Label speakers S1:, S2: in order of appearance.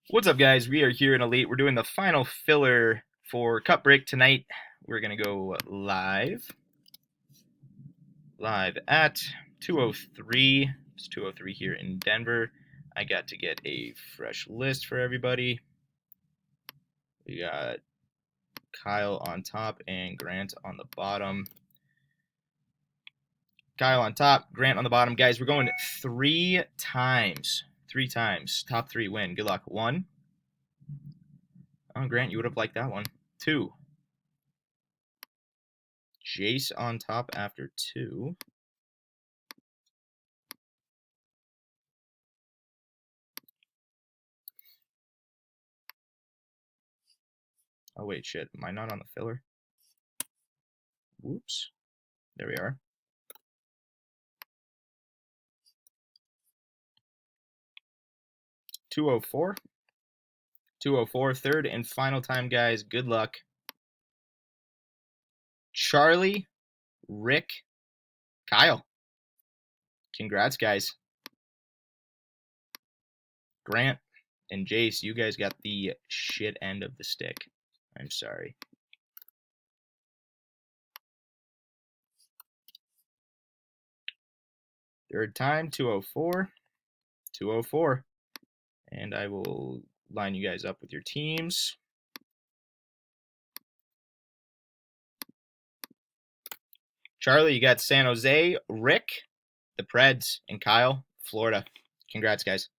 S1: What's up, guys? We are here in Elite. We're doing the final filler for Cup Break tonight. We're going to go live at 2:03. It's 2:03 here in Denver. I got to get a fresh list for everybody. We got Kyle on top and Grant on the bottom. Kyle on top, Grant on the bottom. Guys, we're going 3 times. 3 times. Top 3 win. Good luck. 1. Oh, Grant, you would have liked that one. 2. Jace on top after 2. Oh, wait, shit. Am I not on the filler? Whoops. There we are. 2:04. 2:04. Third and final time, guys. Good luck. Charlie, Rick, Kyle. Congrats, guys. Grant and Jace, you guys got the shit end of the stick. I'm sorry. Third time, 2:04. 2:04. And I will line you guys up with your teams. Charlie, you got San Jose, Rick, the Preds, and Kyle, Florida. Congrats, guys.